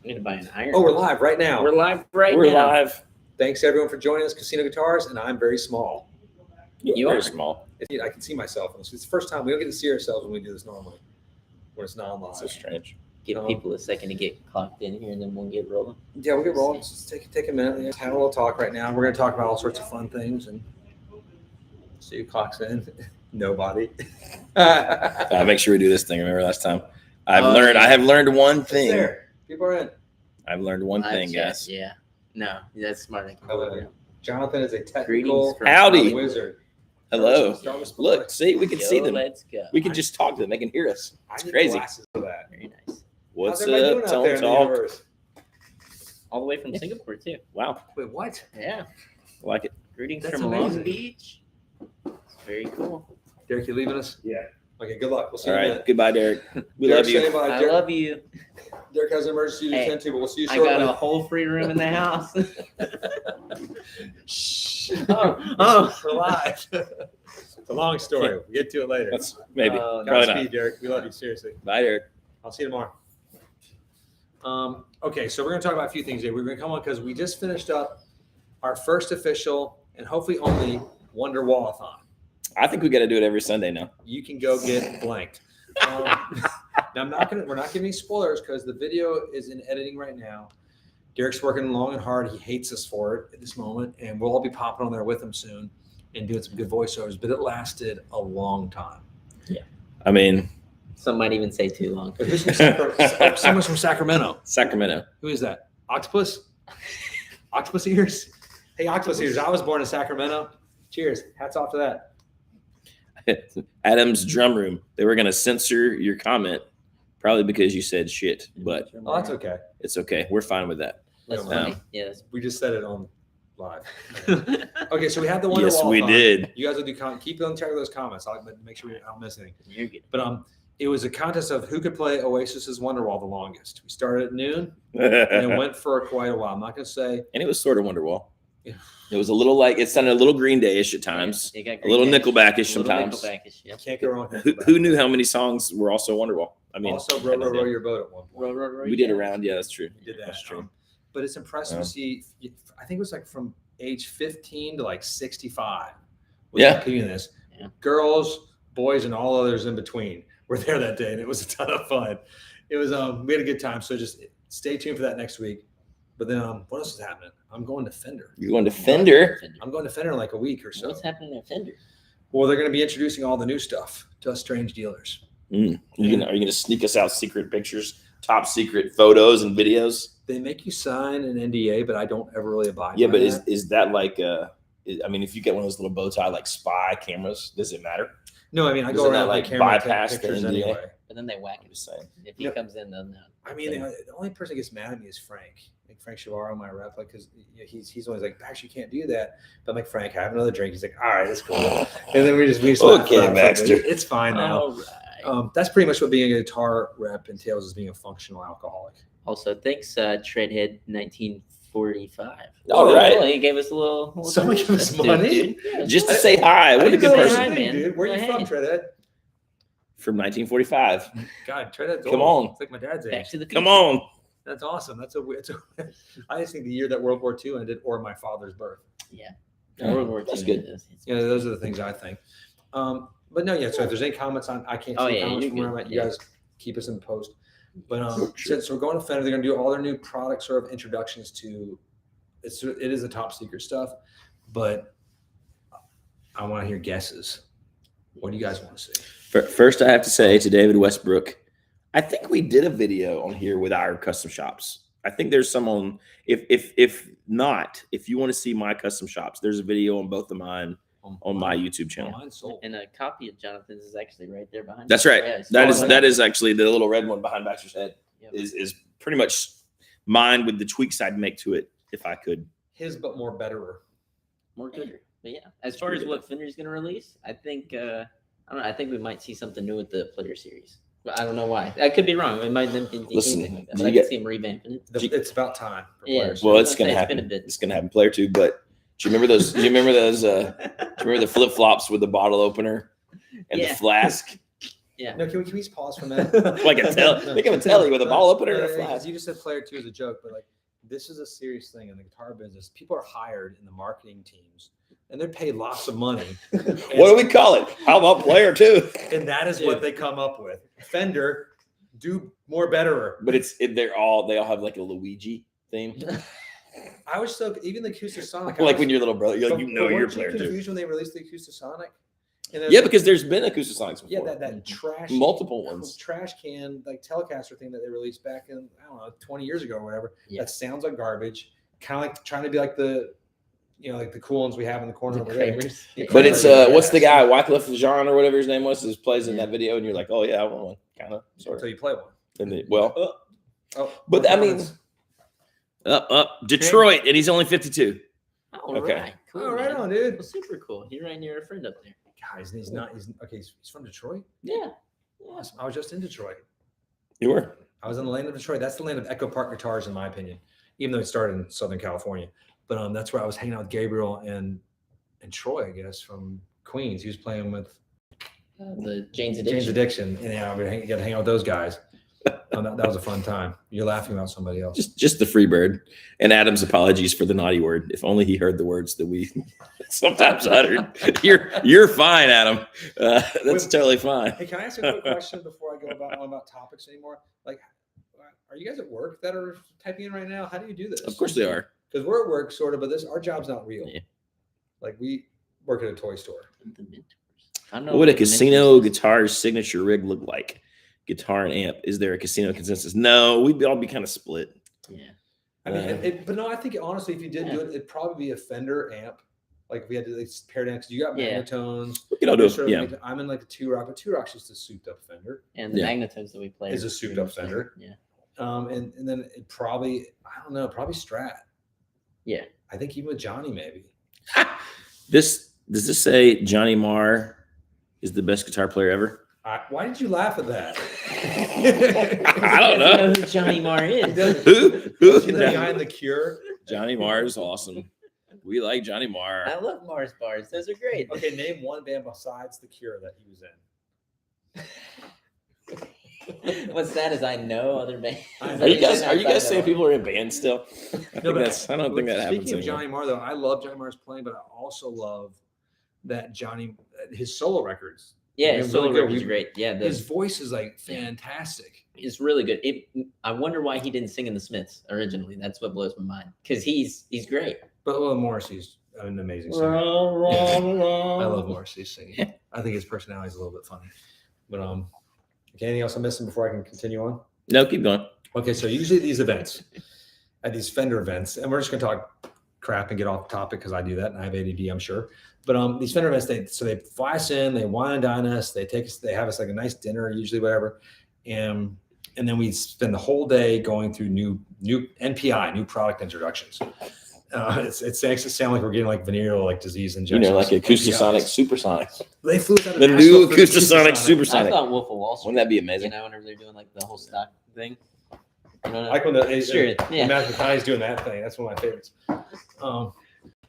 I'm gonna buy an iron. Oh, we're live right now. We're live now. We're live. Thanks everyone for joining us, Casino Guitars, and I'm very small. You Very are small. I can see myself. It's the first time we don't get to see ourselves when we do this normally, when it's not live. So strange. Give people a second to get clocked in here, and then we'll get rolling. Yeah, we'll get rolling. Just take a minute. Let's have a little talk right now. We're going to talk about all sorts of fun things and see who clocks in. Nobody. Make sure we do this thing. Remember last time? I have learned one thing. There. People are in. I've learned one thing, chat, guys. Yeah. No, that's smart. Jonathan is a technical Greetings from Howdy. wizard. Hello. Start with Look, see, we can see them. Let's go. We can just talk to them. They can hear us. It's I need crazy. glasses for that. Very nice. What's How's everybody up? doing out Tell there in them the talk. universe? All the way from Singapore too. Wow. Wait, what? Yeah. Like it. Greetings That's from amazing. Long Beach. It's very cool. Derek, you leaving us? Yeah. Okay, good luck. We'll see All you in a right. minute. Goodbye, Derek. We Derek's love you. saying bye. I Derek, love you. Derek has an emergency to Hey, attend to, but we'll see you I shortly. got a whole free room in the house. Shh. Oh. We're live. It's a long story. We'll get to it later. That's maybe. Oh, Probably Godspeed, not. Derek. We love you, seriously. Bye, Derek. I'll see you tomorrow. Okay, so we're going to talk about a few things today. We're going to come on because we just finished up our first official and hopefully only Wonderwallathon. I think we got to do it every Sunday now. You can go get blanked. Now we're not giving spoilers because the video is in editing right now. Derek's working long and hard. He hates us for it at this moment, and we'll all be popping on there with him soon and doing some good voiceovers. But it lasted a long time. I mean, Some might even say too long. Who's from Sacramento? Someone's from Sacramento. Sacramento. Who is that? Octopus? Octopus ears? Hey, Octopus ears. I was born in Sacramento. Cheers. Hats off to that. Adam's drum room. They were going to censor your comment, probably because you said shit, but Oh, that's okay. it's okay. We're fine with that. That's No. funny. Yes. We just said it on live. Okay, so we had the Wonderwallathon. Yes, we did. You guys will do keep on track of those comments. I'll make sure I don't miss anything. You're good. But it was a contest of who could play Oasis's Wonderwall the longest. We started at noon and it went for quite a while. I'm not going to say. And it was sort of Wonderwall. Yeah. It was a little like, it sounded a little Green Day-ish at times. Yeah, A little Nickelback-ish sometimes. You can't go wrong. Who knew how many songs were also Wonderwall? I mean, Also, row your boat at one point. we did around. Yeah, that's true. We did that. That's true. But it's impressive to see. I think it was like from age 15 to like 65. Yeah. Including this. Yeah. Girls, boys, and all others in between were there that day, and it was a ton of fun. It was we had a good time. So just stay tuned for that next week. But then what else is happening? I'm going to Fender. You're going to Fender? I'm going to Fender in like a week or so. What's happening at Fender? Well, they're going to be introducing all the new stuff to us strange dealers. Are you going to sneak us out secret pictures, top secret photos and videos? They make you sign an NDA, but I don't ever really abide Yeah, by but that. is that like I mean, if you get one of those little bow tie like spy cameras, does it matter? No, I mean, I go Doesn't that, around like, with my camera and bypass take the pictures NDA? anyway. But then they whack I'm him. just saying. If he Yeah. comes in, they'll know. I mean, the only person that gets mad at me is Frank. Like Frank Shavaro, my rep, like because he's always like, Bax, you can't do that. But I'm like, Frank, I have another drink. He's like, all right, that's cool. And then we just laugh Okay, about it. Baxter. It's fine now. All right. That's pretty much what being a guitar rep entails, is being a functional alcoholic. Also, thanks, Treadhead 1945. All right. Well, he gave us a little. Someone give us Dude, money? dude. Yeah, Just to well, say hi. What a Hey, good say person. hi, man. dude. Where are you Hey. from, Treadhead? From 1945. God, Treadhead's Come old. on. It's like my dad's Back age. to the future. Come on. That's awesome. That's a weird. I just think the year that World War II ended, or my father's birth. Yeah. Oh, World War that's II good. is- Yeah, those are the things I think. But no, yeah. So if there's any comments on, I can't Oh, see yeah, comments you're from where good. I'm at. You Yeah. guys keep us in the post. But Sure. since we're going to Fender, they're going to do all their new product sort of introductions to. It is the top secret stuff, but I want to hear guesses. What do you guys want to see? First, I have to say to David Westbrook, I think we did a video on here with our custom shops. I think there's some on. If not, if you want to see my custom shops, there's a video on both of mine on my YouTube channel. Mine's sold. And a copy of Jonathan's is actually right there behind. That's you. right. Yeah, it's That all- is actually the little red one behind Baxter's head. Yep. Is pretty much mine with the tweaks I'd make to it if I could. His, but more betterer. more gooder. But yeah, as far as what Fender's going to release, I think I don't know. I think we might see something new with the Player series. But I don't know why. I could be wrong. It might not be Listen, anything like that. you But I get- can see him revamping it. It's about time. For Yeah. players. Well, I it's was gonna gonna say, it's been happen. a bit. It's gonna happen Player 2, but do you remember those? Do you remember those? Do you remember the flip flops with the bottle opener and Yeah. the flask? Yeah. No, can we just pause for a minute? Like a telly. Think of a telly with a ball opener and a flash. You just said player 2 as a joke, but like this is a serious thing in the guitar business. People are hired in the marketing teams, and they're paid lots of money. What do we call it? How about player 2? And that is what they come up with. Fender, do more betterer. But they all have like a Luigi theme. I was so even the Acoustasonic. Like when your little brother, you're like, but you're weren't player 2. confused when they released the Acoustasonic? And Yeah, because there's been Acoustasonics before. yeah, that trash, multiple ones, trash can like Telecaster thing that they released back in I don't know 20 years ago or whatever. Yeah. That sounds like garbage. Kind of like trying to be like the, like the cool ones we have in the corner over there. But it's what's the guy Wycliffe Jean or whatever his name was plays in that video, and you're like, oh yeah, I want one, kind of sort of. Until you play one. And But I mean, up Detroit, and he's only 52. All Okay. right. Cool, Oh, right man. on, dude. Well, super cool. You're right near a friend up there. Guys, he's not. He's okay. He's from Detroit. Yeah. Awesome. I was just in Detroit. You were. I was in the land of Detroit. That's the land of Echo Park guitars, in my opinion. Even though it started in Southern California, but that's where I was hanging out with Gabriel and Troy, I guess, from Queens. He was playing with The Jane's Addiction. Jane's Addiction, and we got to hang out with those guys. That was a fun time. You're laughing about somebody else. Just the free bird. And Adam's apologies for the naughty word. If only he heard the words that we sometimes uttered. You're fine, Adam. That's totally fine. Hey, can I ask you a quick question before I go about topics anymore? Like, are you guys at work that are typing in right now? How do you do this? Of course they are. Because we're at work, sort of, but our job's not real. Yeah. Like we work at a toy store. The mentors. I don't know What would a what the casino mentors is. guitar's signature rig look like? Guitar and amp. Is there a casino consensus? No, we'd all be kind of split. Yeah. I mean, but no, I think honestly, if you did do it, it'd probably be a Fender amp. Like if we had to pair down, because you got magnetones. We could all do it. Yeah. I'm in like a 2-Rock, but 2-Rock's just a souped up Fender. And the magnetones that we play Is a souped up Fender. Yeah. And then it probably, I don't know, probably Strat. Yeah. I think even with Johnny, maybe. Does this say Johnny Marr is the best guitar player ever? Why did you laugh at that? I don't know. Who Johnny Marr is. Who? The guy in The Cure. Johnny Marr is awesome. We like Johnny Marr. I love Mars bars. Those are great. Okay, name one band besides The Cure that he was in. What's sad is I know other bands. Are you guys saying people are in bands still? I don't think that happens. Speaking of Johnny Marr, though, I love Johnny Marr's playing, but I also love that his solo records. Yeah, They're his solo really good. record is great. Yeah, His voice is like fantastic. it's really good. I wonder why he didn't sing in the Smiths originally. That's what blows my mind because he's great. But Morrissey's an amazing singer. I love Morrissey's singing. I think his personality is a little bit funny. But okay, anything else I'm missing before I can continue on? No, keep going. Okay, so usually these events, at these Fender events, and we're just going to talk crap and get off topic because I do that and I have ADD, I'm sure. But these Fender events, they fly us in, they wine and dine us, they have us like a nice dinner, usually whatever, and then we spend the whole day going through new NPI, new product introductions. It makes it sound like we're getting like venereal like disease injections. Like Acoustasonic, Supersonic. They flew us out of The Nashville new for the Acoustasonic, I Supersonic. thought Wolf of Wall Street. Wouldn't that be amazing? You know, whenever they're doing like the whole stock thing. You know, Like when Sure, Matthew doing that thing. That's one of my favorites.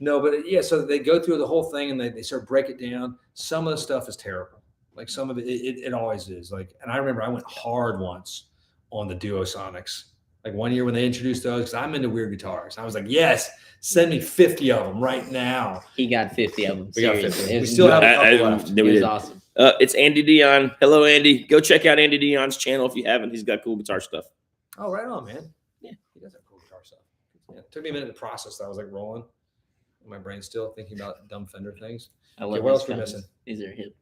No, but yeah, so they go through the whole thing and they sort of break it down. Some of the stuff is terrible. Like some of it always is. Like, and I remember I went hard once on the Duosonics. Like one year when they introduced those, because I'm into weird guitars. I was like, yes, send me 50 of them right now. He got 50 of them. We got Seriously. 50. It We was still have a nuts. couple left. It was awesome. It's Andy Dion. Hello, Andy. Go check out Andy Dion's channel if you haven't. He's got cool guitar stuff. Oh, right on, man. Yeah. He does have cool guitar stuff. Yeah. It took me a minute to process that. I was like rolling. My brain's still thinking about dumb Fender things. I love Okay, what these else we guys. missing? These are hip.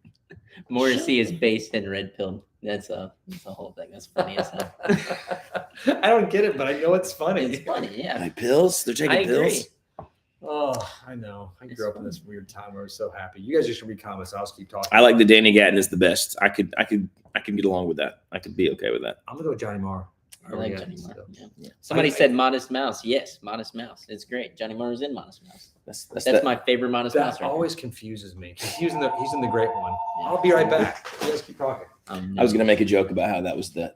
Morrissey is based in red pill. That's a whole thing. That's funny as hell. I don't get it, but I know it's funny. It's funny, yeah. Like pills? They're taking I agree. pills? Oh, I know. I grew up in this weird time where I was so happy. You guys just read comments. I'll just keep talking. I like the Danny Gatton is the best. I could get along with that. I could be okay with that. I'm gonna go with Johnny Marr. I like Johnny Marr. Yeah. Somebody said Modest Mouse. Yes, Modest Mouse. It's great. Johnny Marr is in Modest Mouse. That's my favorite Modest Mouse. That always confuses me because he's in the great one. I'll be right back. You guys keep talking. I was gonna make a joke about how that's the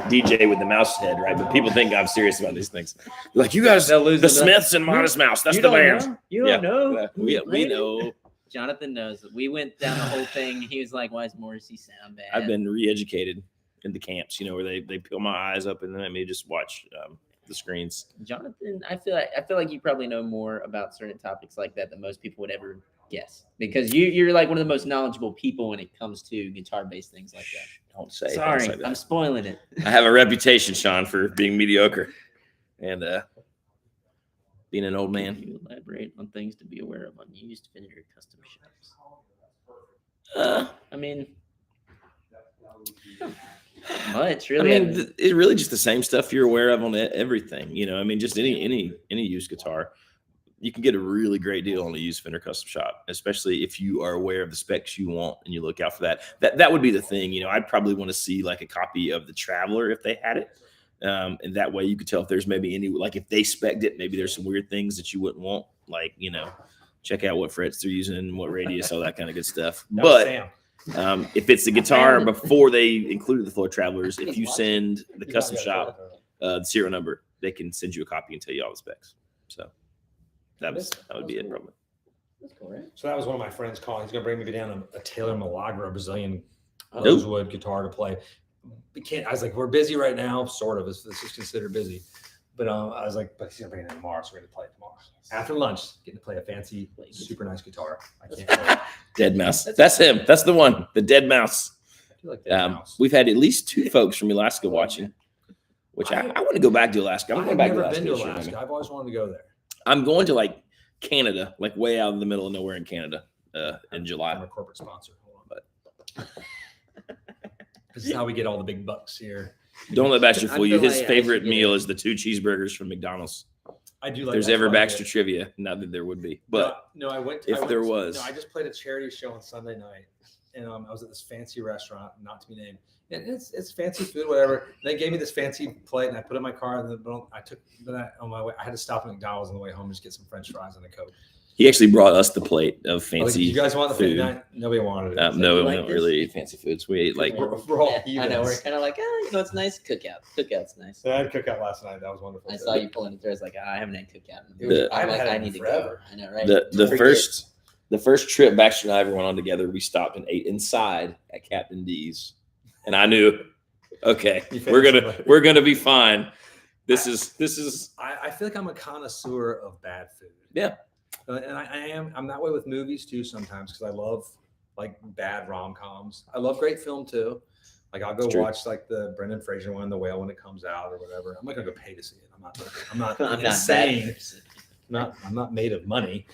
DJ with the mouse head, right? But people think I'm serious about these things. Like you guys, the Smiths and Modest Mouse. That's the band. You don't know. We know. Jonathan knows. We went down the whole thing. He was like, "Why does Morrissey sound bad?" I've been re-educated in the camps, where they peel my eyes up and then let me just watch the screens. Jonathan, I feel like you probably know more about certain topics like that than most people would ever guess, because you're like one of the most knowledgeable people when it comes to guitar-based things like that. Don't say. Sorry, don't say that. I'm spoiling it. I have a reputation, Sean, for being mediocre and being an old man. Can you elaborate on things to be aware of on used Fender custom shops? I mean, not much really. I mean, it's really just the same stuff you're aware of on everything. Just any used guitar. You can get a really great deal on a used Fender custom shop, especially if you are aware of the specs you want and you look out for that. That would be the thing. I'd probably want to see like a copy of the Traveler if they had it. And that way you could tell if there's maybe like if they spec'd it, maybe there's some weird things that you wouldn't want, like, check out what frets they're using, what radius, all that kind of good stuff. But if it's the guitar before they included the floor Travelers, if you send the custom shop the serial number, they can send you a copy and tell you all the specs. So that would be it, probably. That's cool, right? So that was one of my friends calling. He's gonna bring me down a Taylor Milagro Brazilian rosewood guitar to play. We can't. I was like, we're busy right now, sort of. This is considered busy, but I was like, but he's gonna bring it in tomorrow, so we're gonna play it tomorrow. After lunch, getting to play a fancy, super nice guitar. I can't play it. Dead Mouse. That's him. That's the one. The Dead Mouse. I feel like Dead Mouse. We've had at least 2 folks from Alaska watching, which I want to go back to Alaska. I've never been to Alaska. I've always wanted to go there. I'm going to like Canada, like way out in the middle of nowhere in Canada, in July. I'm a corporate sponsor. Hold on, but this is how we get all the big bucks here. Don't let Baxter fool you. His like favorite meal is the 2 cheeseburgers from McDonald's. I do like. There's ever Baxter trivia. Not that there would be, but no, I went. If there was, I just played a charity show on Sunday night, and I was at this fancy restaurant, not to be named. And it's fancy food, whatever. And they gave me this fancy plate, and I put it in my car. And then on my way, I had to stop at McDonald's on the way home just get some French fries and a Coke. He actually brought us the plate of fancy. You guys want the food? Nobody wanted it. No, we like don't this? really eat fancy foods. We ate like We're all I know, we're kind of like, it's nice. Cookout's nice. I had cookout last night. That was wonderful. I saw you pulling it through. I was like, I haven't had cookout. I haven't had it I in need to forever. go. I know, right? The first trip Baxter and I ever went on together, we stopped and ate inside at Captain D's, and I knew, okay, we're gonna be fine. This is. I feel like I'm a connoisseur of bad food. Yeah. And I'm that way with movies too sometimes, because I love like bad rom-coms. I love great film too. Like I'll go watch like the Brendan Fraser one, The Whale, when it comes out or whatever. I'm not gonna go pay to see it. I'm not insane. I'm not made of money,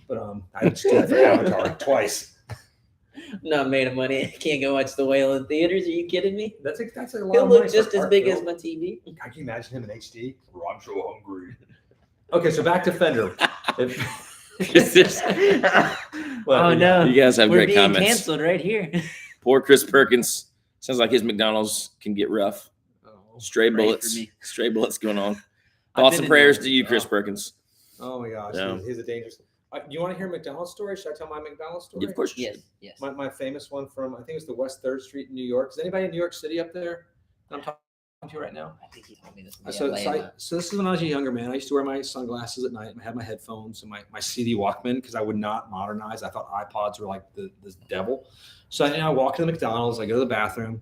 but I just did that for Avatar twice. I'm not made of money. I can't go watch The Whale in theaters. Are you kidding me? That's a lot He'll of money look for just as art big film. as my TV. Can you imagine him in HD? I'm so hungry. Okay, so back to Fender. Oh no! You guys have We're great being comments. canceled right here. Poor Chris Perkins. Sounds like his McDonald's can get rough. Stray Pray for bullets. me. Stray bullets going on. I've Thoughts been and in prayers there. to you, Chris Perkins. Oh my gosh, Yeah. he's a dangerous. You want to hear McDonald's story? Should I tell my McDonald's story? Of course you Yes, should. yes. My famous one from, I think it was the West 3rd Street in New York. Is anybody in New York City up there that I'm talking to right now? I think you told me this. So this is when I was a younger man. I used to wear my sunglasses at night and I had my headphones and my CD Walkman, because I would not modernize. I thought iPods were like the devil. So I walk into McDonald's, I go to the bathroom,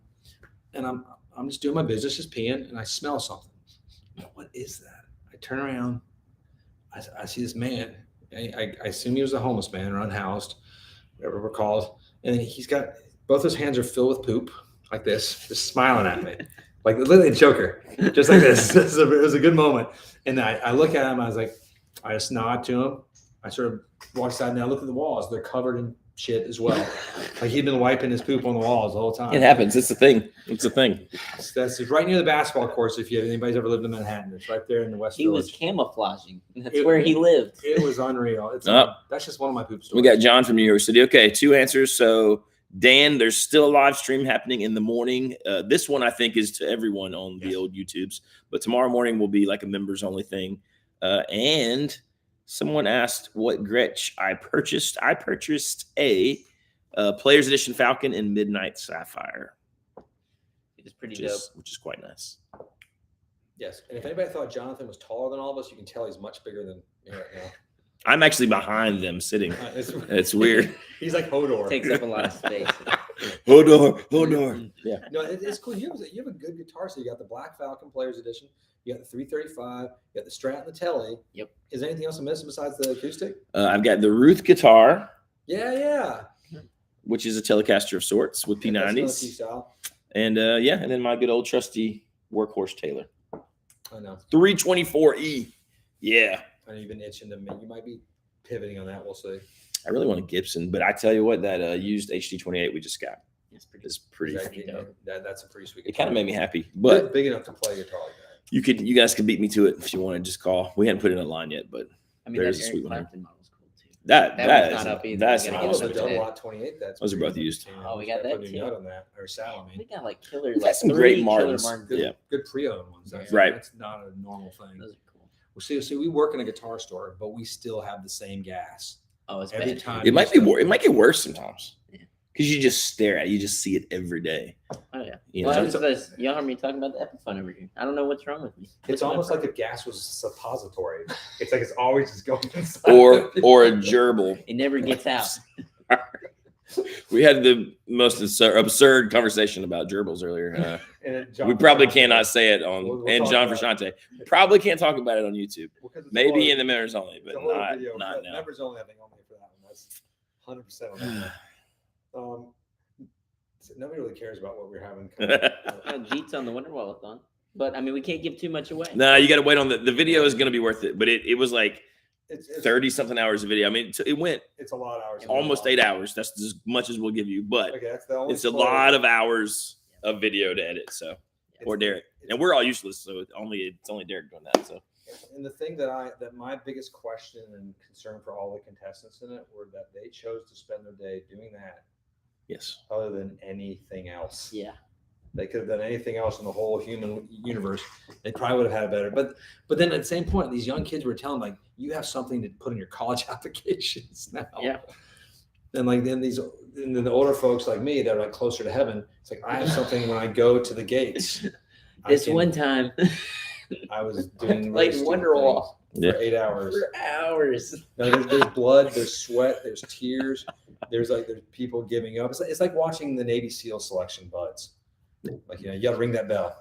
and I'm just doing my business, just peeing, and I smell something. What is that? I turn around, I see this man. I assume he was a homeless man or unhoused, whatever we're called. And he's got both his hands are filled with poop, like this, just smiling at me, like literally a Joker, just like this. It was a good moment. And I look at him. I was like, I just nod to him. I sort of walk aside and I look at the walls. They're covered in shit as well. Like he'd been wiping his poop on the walls the whole time. It happens. It's a thing. It's a thing. That's right near the basketball course. If anybody's ever lived in Manhattan, it's right there in the West He Village. was camouflaging. That's where he lived. It was unreal. It's that's just one of my poop stories. We got John from New York City. Okay, 2 answers. So, Dan, there's still a live stream happening in the morning. This one, I think, is to everyone on the old YouTubes. But tomorrow morning will be like a members-only thing. And someone asked what Gretsch I purchased. I purchased a Players Edition Falcon in Midnight Sapphire. It was pretty dope. Which is quite nice. Yes, and if anybody thought Jonathan was taller than all of us, you can tell he's much bigger than me right now. I'm actually behind them sitting. It's weird. He's like Hodor. Takes up a lot of space. Hodor. Yeah. No, it's cool. You have a good guitar. So you got the Black Falcon Players Edition. You got the 335. You got the Strat and the Tele. Yep. Is there anything else I'm missing besides the acoustic? I've got the Ruth guitar, Yeah. which is a Telecaster of sorts with That's another P90s. T-style. And and then my good old trusty workhorse Taylor. I know. 324E. Yeah. I know you've been itching to make. You might be pivoting on that. We'll see. I really want a Gibson, but I tell you what, that used HD28 we just got is pretty Exactly. dope. That's a pretty sweet. It kind of made me happy. Good, But big enough to play guitar like that. you guys could beat me to it if you want to just call. We hadn't put it in a line yet, but I mean, There's that a Eric sweet one. Clapton model's cool too. that That one's is not up either. that's We gotta I get love some the for double that. lot 28. That's Those are pretty both good. used. Oh, we got Put that a new too. note on that or saddle. I We mean, got like killer, got like some 3 great killer Martins. Martins. good, Yeah. good pre-owned ones. That's, Right. That's not a normal thing. Those are cool. Well, see, we work in a guitar store, but we still have the same gas. Oh, it's Every bad. time. It might be it might get worse sometimes. Yeah. Because you just stare at it, you just see it every day. Oh yeah. You Well, know? it's this, y'all heard me talking about the Epiphone over here. I don't know what's wrong with me. It's almost like if gas was suppository. It's like it's always just going inside. or a gerbil. It never gets out. We had the most absurd conversation about gerbils earlier. And John We probably Frusciante. cannot say it on We'll and talk John about Frusciante. Probably can't talk about it on YouTube. Well, 'cause it's a Maybe whole- in the members only, it's but a whole not video, not but now. Members only, I think, only for that one. That's 100% on that. So nobody really cares about what we're having. Jeet's on the Wonderwallathon. But I mean, we can't give too much away. No, you got to wait on the video is going to be worth it, but it was like It's 30 something hours of video. I mean, it went It's a lot of hours. almost 8 hours. That's as much as we'll give you, but Okay, that's the only. it's a lot of hours of video to edit. So, or Derek, and we're all useless, so it's only Derek doing that. So, And the thing that my biggest question and concern for all the contestants in it were that they chose to spend their day doing that yes, other than anything else. Yeah. They could have done anything else in the whole human universe. They probably would have had it better. But then at the same point, these young kids were telling like, you have something to put in your college applications now. Yeah. And like then the older folks like me that are like closer to heaven, it's like I have something when I go to the gates. This one time, I was doing like really stupid Wonderwall things for 8 hours. for hours. No, there's blood, there's sweat, there's tears, there's people giving up. It's like watching the Navy SEAL selection buds. Like you got to ring that bell.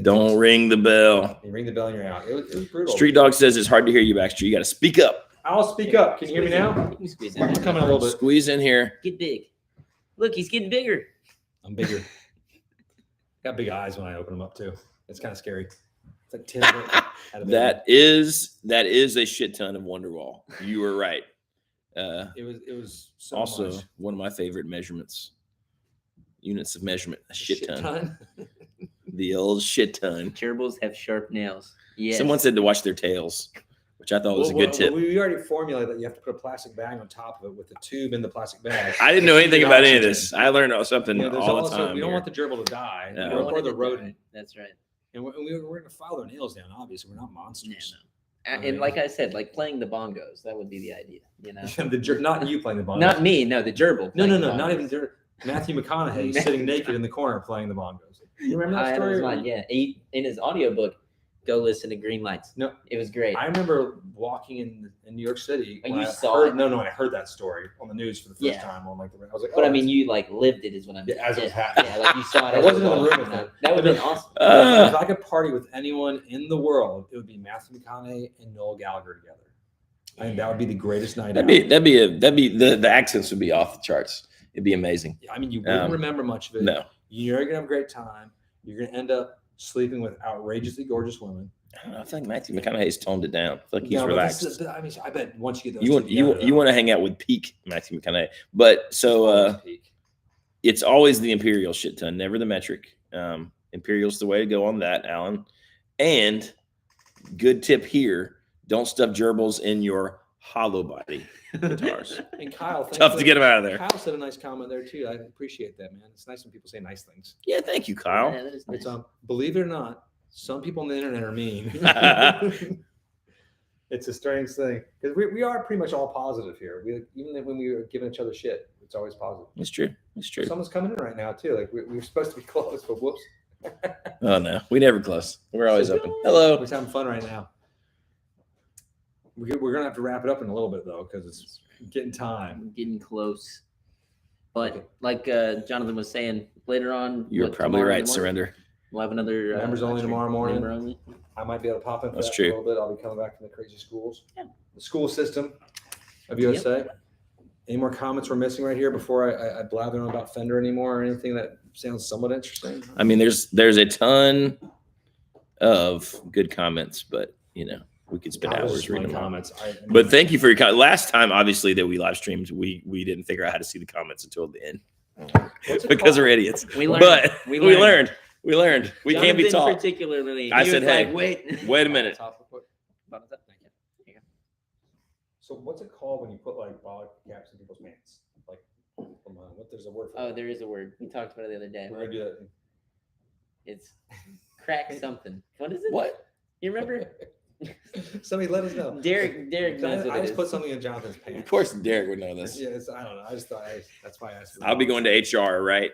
don't ring the bell. You ring the bell and you're out. It was brutal. Street Dog says it's hard to hear you, Baxter. You got to speak up. I'll speak up. Can you hear me now? You can squeeze in I'm there. coming a little bit. Squeeze in here. Get big. Look, he's getting bigger. I'm bigger. Got big eyes when I open them up too. It's kind of scary. It's like 10. out of That is a shit ton of Wonderwall. You were right. it was so Also, much. one of my favorite measurements. Units of measurement. A shit ton. The old shit ton. Gerbils have sharp nails. Yes. Someone said to watch their tails, which I thought was a good tip. We already formulated that you have to put a plastic bag on top of it with a tube in the plastic bag. I didn't know anything about any of Oxygen. this. I learned something You know, there's all the also- time. We don't here. want the gerbil to die. No. We You don't don't want the want it to rodent. die. That's right. And we're going to file their nails down, obviously. We're not Yeah, monsters. no. And like I said, like playing the bongos, that would be the idea, you know? Not you playing the bongos. Not me, no, the gerbil. No, playing no, the no, not bongos. even Matthew McConaughey sitting naked in the corner playing the bongos. You remember High that on his story? mind, yeah. In his audiobook, go listen to Green Lights. No. It was great. I remember walking in New York City. And when you I saw heard, it? No, I heard that story on the news for the first Yeah. time. On like, I was like, but I oh, mean, you like lived it, is what I'm Yeah, as it was happening. Yeah, like you saw it. I as wasn't it in the was, room you with know? them. That would have been awesome. if I could party with anyone in the world, it would be Matthew McConaughey and Noel Gallagher together. I think that would be the greatest night out. That'd be the accents would be off the charts. It'd be amazing. I mean, you wouldn't remember much of it. No, You're gonna have a great time. You're gonna end up sleeping with outrageously gorgeous women. I don't know. I think Matthew McConaughey's toned it down. I feel like he's No, but relaxed. this is- I mean, I bet once you get those You want two together, you want to hang out with peak Matthew McConaughey, but so peak. it's always the imperial shit ton, never the metric. Imperial's the way to go on that, Alan. And good tip here: don't stuff gerbils in your hollow body guitars. And Kyle, thanks Tough for- to get them out of there. Kyle said a nice comment there too. I appreciate that, man. It's nice when people say nice things. Yeah, thank you, Kyle. Yeah, that is nice. It's believe it or not, some people on the internet are mean. It's a strange thing because we are pretty much all positive here. Even when we were giving each other shit, it's always positive. It's true. It's true. Someone's coming in right now too. Like we're supposed to be close, but whoops. Oh no, we never close. We're always open. Hello. We're having fun right now. We're gonna have to wrap it up in a little bit though, because it's getting time. I'm getting close. But Okay. like Jonathan was saying, later on, You're probably tomorrow in right, the morning, Surrender. We'll have another Members only live stream. tomorrow morning. Member only. I might be able to pop in for That's that true. for a little bit. I'll be coming back from the crazy schools. Yeah. The school system of USA. Any more comments we're missing right here before I blather on about Fender anymore or anything that sounds somewhat interesting? I mean, there's a ton of good comments, but you know, we could spend That was hours just my reading them. comments. But thank you for your comment. Last time, obviously, that we live streamed, we didn't figure out how to see the comments until the end What's it because called? we're idiots. We learned. But We we learned. learned. We can't be Jonathan taught. particularly. I he said, was hey, like, wait. Wait a minute. Top real quick. About that? Thank you. So what's it called when you put like bottle caps in people's pants? Like, come on, what? There's a word for Oh, it. there is a word. We talked about it the other day. We're gonna do that. It's crack something. What is it? What? You remember? Somebody let us know. Derek knows what I it just is. put something in Jonathan's Of pants. course, Derek would know this. Yeah, I don't know. I just thought that's why I asked. I'll be going to HR, right?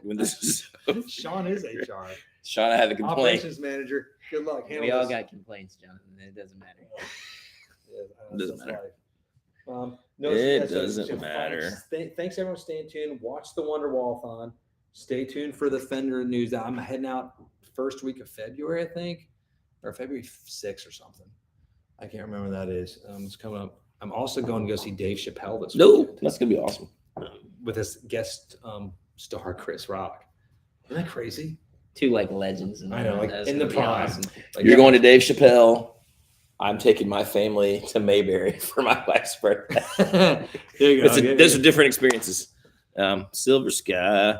When this is Sean is HR. Sean, I have a complaint. Operations manager. Good luck. Handle We all this. got complaints, Jonathan. It doesn't matter. Yeah, Doesn't that's matter. life. It doesn't matter. Thanks everyone for staying tuned. Watch the Wonderwallathon. Stay tuned for the Fender news. I'm heading out first week of February, I think, or February 6th or something. I can't remember when that is. It's coming up. I'm also going to go see Dave Chappelle this No, weekend that's gonna be awesome. with his guest star Chris Rock. Isn't that crazy? Two like legends. I know, like That's in the gonna be prime. awesome. Like, You're going to Dave Chappelle. I'm taking my family to Mayberry for my wife's birthday. there you go. Those are different experiences. Silver Sky.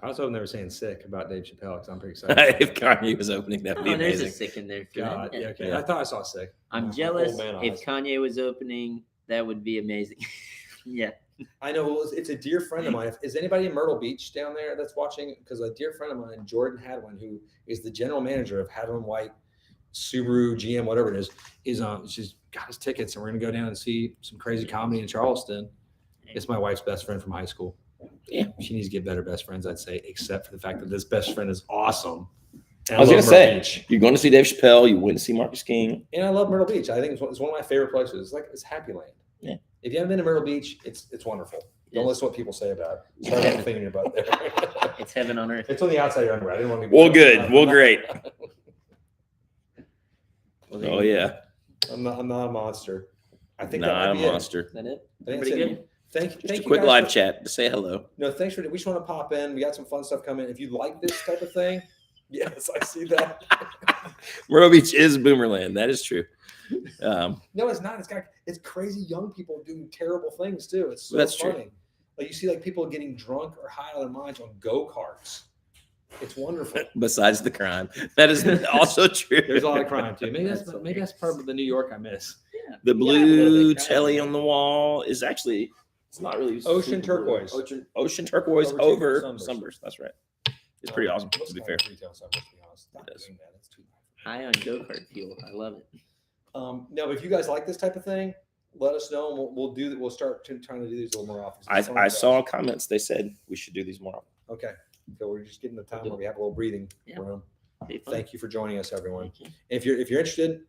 I was hoping they were saying sick about Dave Chappelle because I'm pretty excited. If Kanye was opening, that'd be Oh, there's a amazing. sick in there. For God, that. yeah, okay. Yeah. I thought I saw sick. I'm Old jealous. man If eyes. Kanye was opening, that would be amazing. Yeah. I know. Well, it's a dear friend of mine. Is anybody in Myrtle Beach down there that's watching? Because a dear friend of mine, Jordan Hadwin, who is the general manager of Hadwin White, Subaru, GM, whatever it is she's got his tickets, and we're gonna go down and see some crazy comedy in Charleston. It's my wife's best friend from high school. Yeah. She needs to get better best friends, I'd say, except for the fact that this best friend is awesome. And I was love gonna Myrtle say, Beach. you're going to see Dave Chappelle. You went to see Marcus King. And I love Myrtle Beach. I think it's one of my favorite places. It's Happy Land. Yeah. If you haven't been to Myrtle Beach, it's wonderful. Don't Yes. listen to what people say about it. Start having a thing in your butt there. It's heaven on earth. It's on the outside of your underwear. I didn't want to be. Well, good. Well, great. Well, there Oh you go. yeah. I'm not a monster. I think that Not might a be it. monster. Is that it? I think Pretty that's it. good. Thank Just a you quick guys live for- chat to say hello. No, thanks for. We just want to pop in. We got some fun stuff coming. If you like this type of thing, yes, I see that. Myrtle Beach is Boomerland. That is true. No, it's not. It's crazy young people doing terrible things too. It's so That's true. funny. Like you see, like people getting drunk or high on their minds on go-karts. It's wonderful. Besides the crime, that is also true. There's a lot of crime too. Maybe that's That's part of the New York I miss. Yeah. The You got a little blue bit of telly crime. on the wall is actually, it's not really Ocean super blue. turquoise. Ocean turquoise Over over sunburst. sunburst. That's right. It's pretty awesome, What's to be the fair. retail sunburst, to be honest? Stop It is. doing that. That's too High on go-kart fuel. I love it. No, but if you guys like this type of thing, let us know, and we'll do that. We'll start trying to do these a little more often. I saw comments. They said we should do these more often. Okay, so we're just getting the time where we have a little breathing Yeah. room. Be fun. Thank you for joining us, everyone. Thank you. If you're interested,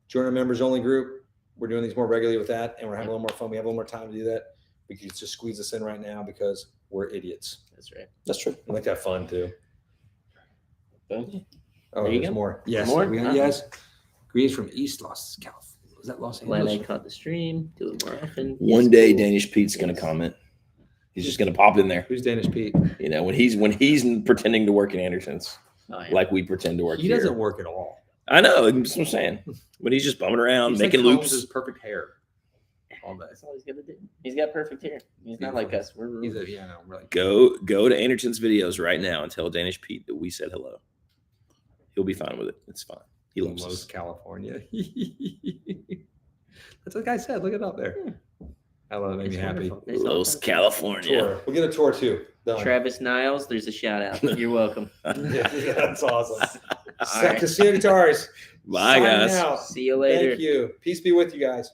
join our members only group. We're doing these more regularly with that, and we're having a little more fun. We have a little more time to do that. We can just squeeze this in right now because we're idiots. That's right. That's true. We like to have fun too. Boom. Oh, There you there's go. more. Yes, More? we got Uh-huh. yes. Greetings from East Los California. Was that Los Glad I Angeles? caught the stream. Do it more often. One Yes, day, cool. Danish Pete's gonna comment. He's just gonna pop in there. Who's Danish Pete? You know, when he's pretending to work in Anderson's, Oh, yeah. like we pretend to work He here. doesn't work at all. I know. That's what I'm saying. When he's just bumming around, He's making like combs loops. his perfect hair all day. That's all he's gonna do. He's got perfect hair. He's not like us. We're He's a no, really. Go to Anderson's videos right now and tell Danish Pete that we said hello. He'll be fine with it. It's fine. He loves Los us. California. That's what the guy said. Look it up there. I love it. Made me It's happy. wonderful. There's all Los kinds of- California. Tour. We'll get a tour too. Done. Travis Niles, there's a shout out. You're welcome. Yeah, that's awesome. All right. Casino Guitars. Bye, Signing guys. out. See you later. Thank you. Peace be with you guys.